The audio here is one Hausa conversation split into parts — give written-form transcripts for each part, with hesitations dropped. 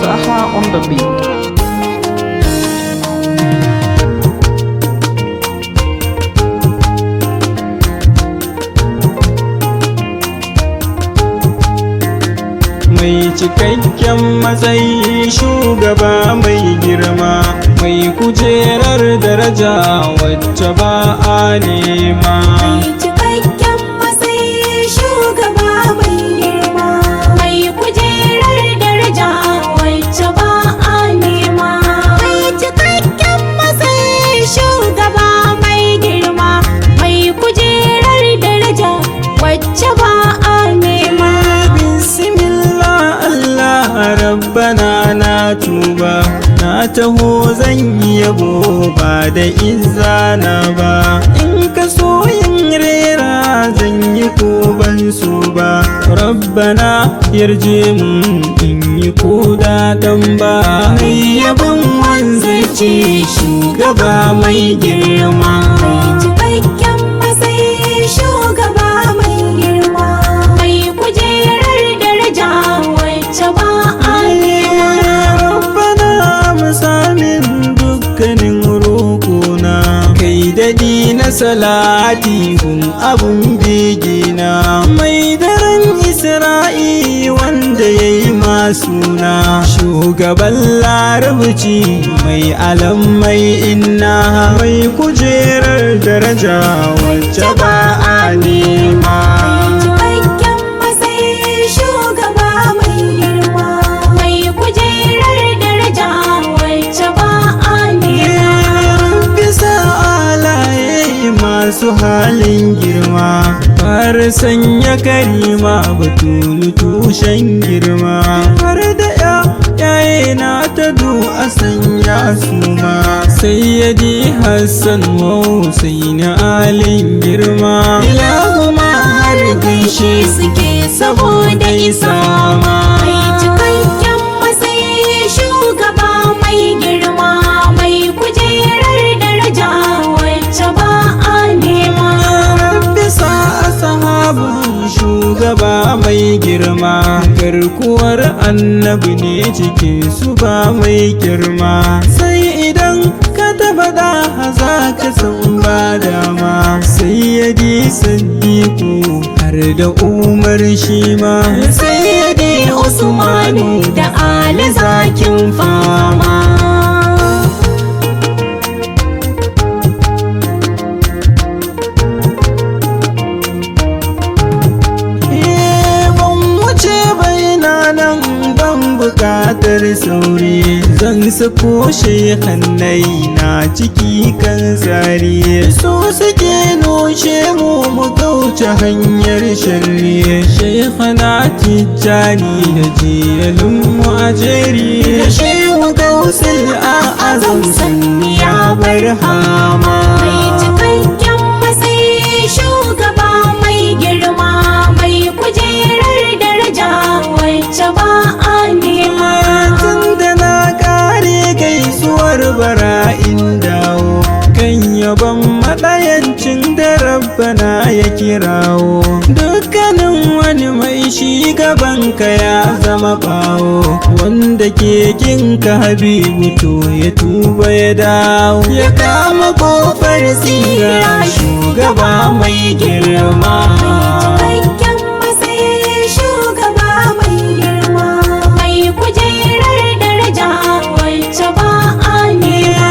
Fasaha on the beat. Mai cikakken matsayi, shugaba mai girma, mai kujerar daraja wacce ba a nema. Mai cikakken matsayi, shugaba mai girma, mai kujerar daraja wacce ba a nema. Mai cikakken matsayi, shugaba mai girma, mai kujerar daraja wacce ba a nema. Rabbana na tuba, na taho zan yi yabo ba da izana ba. In ka so yin rera zan yi ko ban so ba. Rabbana yarje mun in yi ko da dan ba. Mai yabon wanzace shugaba mai girma. Mai cikakken matsayi, shugaba mai girma, mai kujerar daraja wacce ba a nema. Rabbana musamin dukkanin roƙona, kai daɗi na salati gun abun begina. Mai daren Isra'i wanda ya yi masuna, shugaban larabci mai alam mai inna, mai kujerar daraja wacce ba a nema. Cikakken matsayi, shugaba mai girma, mai kujerar daraja wacce ba a nema. Bisa alaye masu halin girma, har sanya karima batulu tushen girma. Har da yaye na ta a sanya suma, sayyadi Hassan wa Hussein alin girma. Ilahuma har gaishe suke saboda isa ma. Mai cikakken matsayi, shugaba mai girma, mai kujerar daraja wacce ba a nema. Bisa sahabin shugaba mai girma, garkuwar annabi ne cikin su ba mai girma. Sai idan ka taba da za ka san ba dama. Sayyadi Siddiqu har da Umar shi ma, Sayyadi Usmanu da Ali zakin fama. bukatar sauri, zan sako shekhanai na ciki kan tsari. So suke noshe mu kauce hanyar sharri. Shekhana Tijjani da jiyalin mu'ajiri, da shehu gausul a azam sanni ya barhama. Mai cikakken matsayi, shugaba mai girma, mai kujerar daraja wacce ba a nema. Tunda na kare gaisuwar bara'in dawo, kan yabon maɗayancin da Rabbana ya kirawo. Dukkanin wani mai shi gabanka ya zama bawo, wanda ke kinka Habibu to ya tuba ya dawo, ya kama kofar tsira shugaba mai girma. Cikakken matsayi, shugaba mai girma, mai kujerar daraja wacce ba a nema.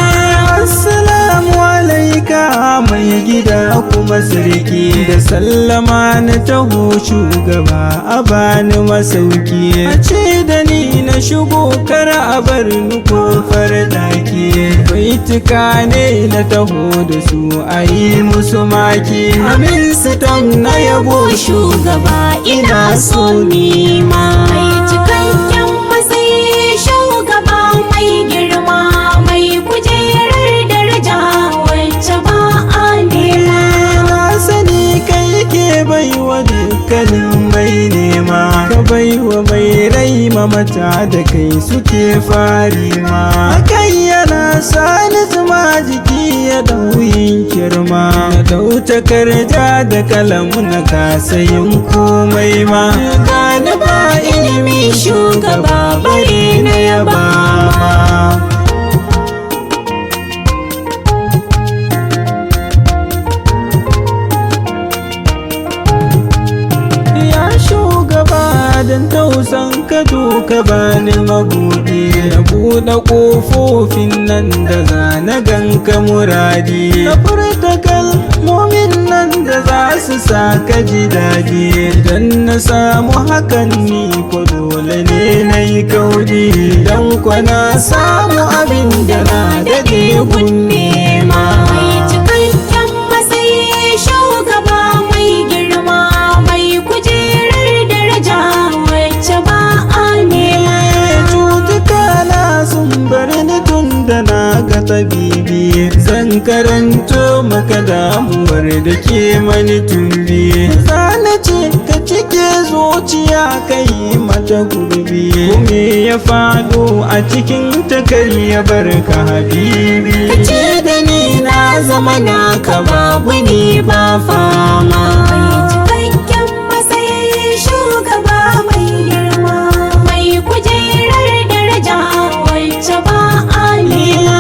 Assalamu alaika mai gida kuma sarki, da sallama na taho shugaba a bani masauki. A ce da ni na shigo kar a bar ni kofar daki, baituka ne na taho da su a yi musu maki. Amin sitam na yabo Shugaba ina so nima. Mai cikakken matsayi, shugaba mai girma, mai kujerar daraja wacce ba a nema. Na sani kai ke baiwa dukkanin mai nema, ka baiwa mai rai mamata da kai suke fari ma. Kai yana sani zuma jiki ya dauyin kirma, na dau takarda da kalamu na kasa yin komai ma. Gani ba ilimi shugaba bare na yaba buɗe ƙofofin nan da za na ganka muradi, ka furta kalmomin nan da za su sa ka ji daɗi. Idan na samu hakan ni ko dole ne na yi kaudi, don kwana samu abin da na daɗe gun nema. Mai cikakken matsayi shugaba mai girma, mai kujerar daraja wacce ba a nema. Cutuka na sun bar ni tun da na ga tabibi, zan karanto maka damuwar da ke mani tumbi. Zana ce ka cike zuciya kai mata gurbi, me ya faɗo a cikin takar ya bar ka habibi. Ka ce da ni na zama naka babu ni ba fama. Mai cikakken matsayi shugaba mai girma, mai kujerar daraja wacce ba a nema.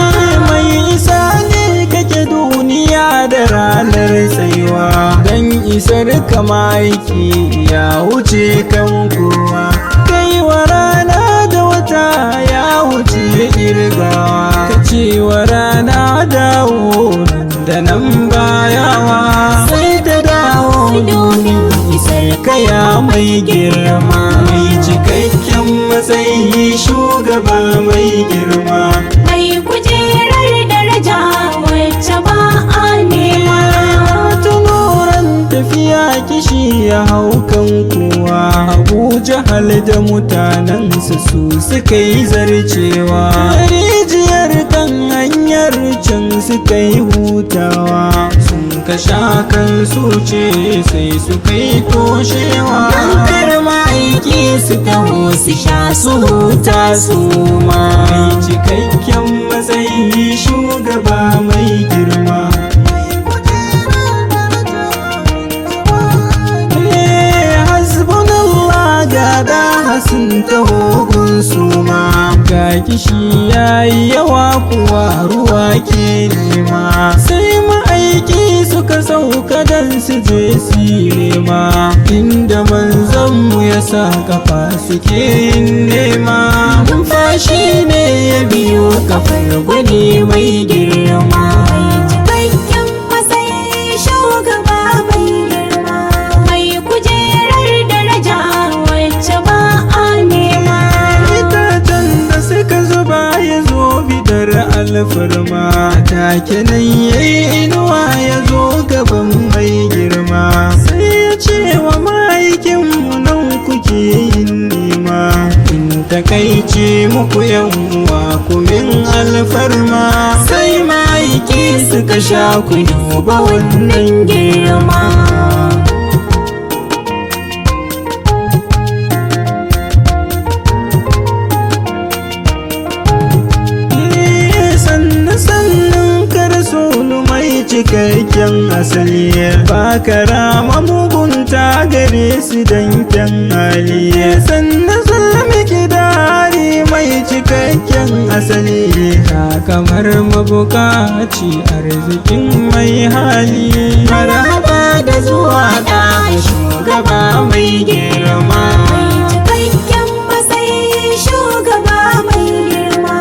Mai isa ne kake duniya da ranar tsayuwa, dan isar kama aiki ya wuce kan kowa. Kai wa rana da wata ya wuce irgawa, ka ce wa rana dawo da nan bayawa, sai ta dawo domin isar kaya mai girma. Mai cikakken matsayi shugaba mai girma, Mai kujerar daraja wacce ba a nema. tunuran tafiya kishi ya hau kan kowa. Abu Jahal da mutanensa su suka yi zarcewa, rijiyar kan hanyar can suka yi hutawa. Sun ka sha kan su ce sai suka yi toshewa, Dankar ma'aiki su taho su sha su huta su ma. mai cikakken matsayi shugaba mai girma. Hasbunallah ga da hasin tahogun suma, ga kishi yayi yawa kuwa ruwa ke nema. Sai ma'aiki suka sauka dan su je su nema, inda manzanmu ya sa kafa suke yin nema. Numfashi ne ya biyo kafar gwani mai girma. Cikakken matsayi shugaba mai girma, mai kujerar daraja wacce ba a nema. Itacen da suka zuba ya zo bidar alfarma, take nan yayi inuwa ya zo gaban mai girma. Sai ya ce wa ma'aikinmu nan kuke yin nema, in takaice muku yan uwa kumin alfarma. Sai ma'aiki suka sha ku duba wannan girma. Sannan ka rasulu mai cikakken asali, ba karama mugunta gare su danken hali. Sannan sulmi kidari mai cikakken asali, ka kamar mabukaci arzikin mai hali. Marhaba da zuwa da shugaba mai girma. Mai cikakken matsayi shugaba mai girma,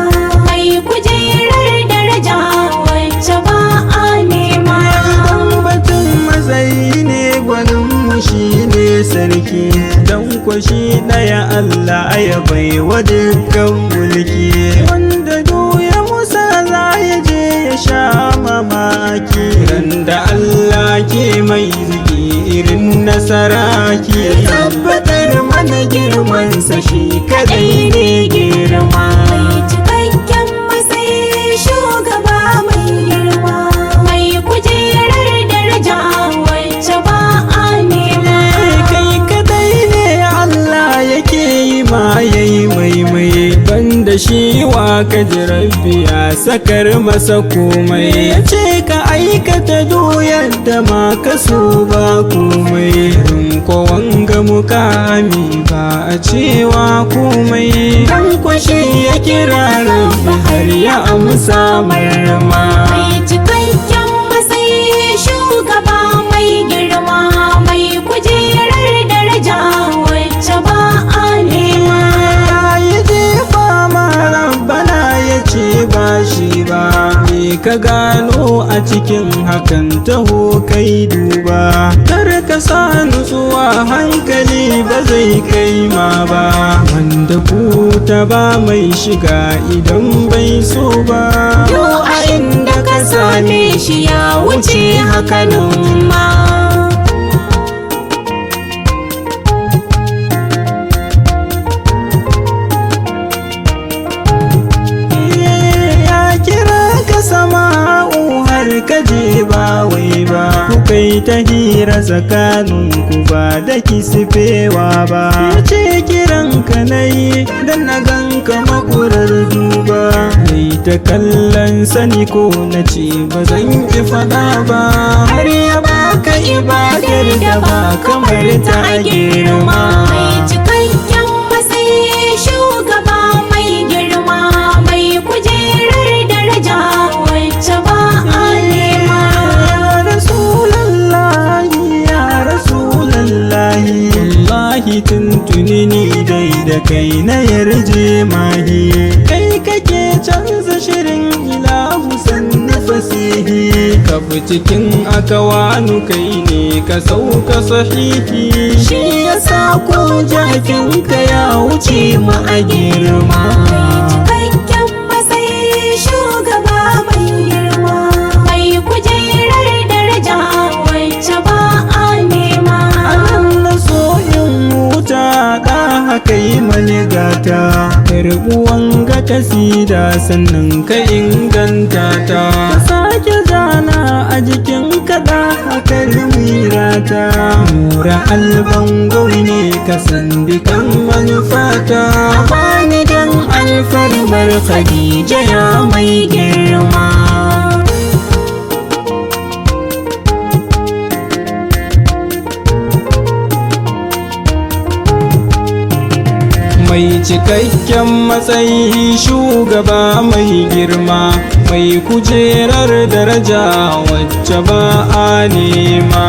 mai kujerar daraja wacce ba a nema. Batun matsayi ne gwaninmu shi ne sarki, don kwashi ɗaya Allah ya bai wa dukkan mulki. Wanda doya Musa za ya je ya sha mamaki, ran da Allah ke mai zigi irin nasara ke. Tabbatar mana girmansa shi kadai ne girma. Mai cikakken matsayi shugaba mai girma, mai kujerar daraja wacce ba a nema. Kai kadai ne Allah yake yi ma yayi maimai, banda shi wa ka ji rabbi ya sakar masa komai. Ya ce ka aikata doyar da ma ka so ba komai, ko wanga mukami ba a cewa komai. Dan kwashi ya kira rabbi har ya amsa marma. Mai cikakken matsayi shugaba mai girma, mai kujerar daraja wacce ba a nema. Ya yi jefa ma rabbana ka gano a cikin hakan taho kai duba, kar ka sa nutsuwa hankali ba zai kai ma ba, wanda ta ba mai shiga idan bai so ba. Yau a inda ka same shi ya wuce hakanin ma. Kaje ba wai ba ku kai ta hira tsakanin ku ba da kisifewa ba, ce kiran ka nayi dan na ganka makurar duba, nayi ta kallon sani ko na ce ba zan ki fada ba, har ya baka ibadar da ba kamar ta girma. Mai cikakken matsayi shugaba mai girma, mai kujerar daraja wacce ba a nema. Wallahi tuntuni ni dai da kai na yarje mahi, kai kake canza shirin ilahu sannu fasihi, ka fi cikin akawanu kai ne ka sauka sahihi, shi yasa ko jakinka ya wuce ma a girma. Cikakken matsayi shugaba mai girma, mai kujerar daraja wacce ba a nema. Haka yi maligata karbuwan ga kasida sannan ka inganta ta, ka sake zana a jikin kada haka mirata, nura albangawi ne ka sandikan manufata, bani dan alfarmar Khadija ya mai girma. Mai cikakken matsayi shugaba mai girma, mai kujerar daraja wacce ba a nema.